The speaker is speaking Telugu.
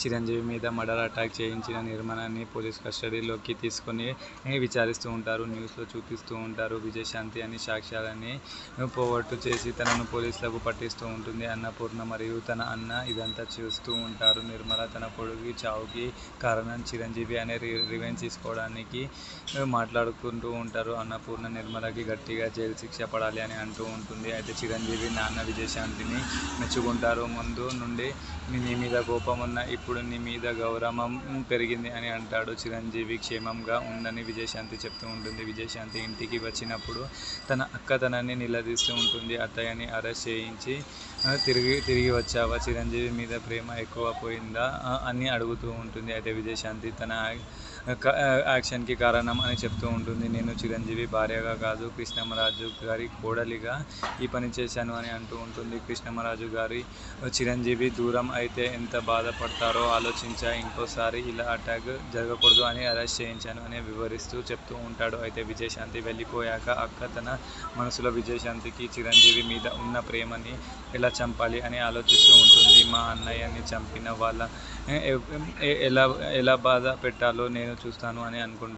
చిరంజీవి మీద మర్డర్ అటాక్ చేయించిన నిర్మలని పోలీస్ కస్టడీలోకి తీసుకొని విచారిస్తూ ఉంటారు. న్యూస్లో చూపిస్తూ ఉంటారు. విజయశాంతి అన్ని సాక్ష్యాలని పోగొట్టు చేసి తనను పోలీసులకు పట్టిస్తూ ఉంటుంది. అన్నపూర్ణ మరియు తన అన్న ఇదంతా చూస్తూ ఉంటారు. నిర్మల తన కొడుకు చావుకి కారణం చిరంజీవి అనే రివెంజ్ తీసుకోవడానికి మాట్లాడుకుంటూ ఉంటారు. అన్నపూర్ణ నిర్మలకి గట్టిగా జైలు శిక్ష పడాలి అని అంటూ ఉంటుంది. అయితే చిరంజీవి నాన్న విజయశాంతిని మెచ్చుకుంటారు. ముందు నుండి నీ మీద కోపం ఉన్న ఇప్పుడు నీ మీద గౌరవం పెరిగింది అని అంటాడు. చిరంజీవి క్షేమంగా ఉందని విజయశాంతి చెప్తూ ఉంటుంది. విజయశాంతి ఇంటికి వచ్చినప్పుడు తన అక్క తనని నిలదీస్తూ ఉంటుంది. అత్తయ్యని అరెస్ట్ చేయించి తిరిగి వచ్చావా, చిరంజీవి మీద ప్రేమ ఎక్కువ పోయిందా అని అడుగుతూ ఉంటుంది. అయితే విజయశాంతి తన యాక్షన్కి కారణం అని చెప్తూ ఉంటుంది. నేను చిరంజీవి భార్యగా కాదు, కృష్ణమరాజు గారి కోడలిగా ఈ పని చేశాను అని అంటూ ఉంటుంది. కృష్ణమరాజు గారి చిరంజీవి దూరం అయితే ఎంత బాధపడతారో ఆలోచించా, ఇంకోసారి ఇలా అటాక్ జరగకూడదు అని అరెస్ట్ చేయించాను అని వివరిస్తూ చెప్తూ ఉంటాడు. అయితే విజయశాంతి వెళ్ళిపోయాక అక్క తన మనసులో విజయశాంతికి చిరంజీవి మీద ఉన్న ప్రేమని ఎలా చంపాలి అని ఆలోచిస్తూ ఉంటుంది. మా అన్నయ్యని చంపిన వాళ్ళ ఎలా బాధ పెట్టాలో నేను చూస్తాను అని అనుకుంటుంది.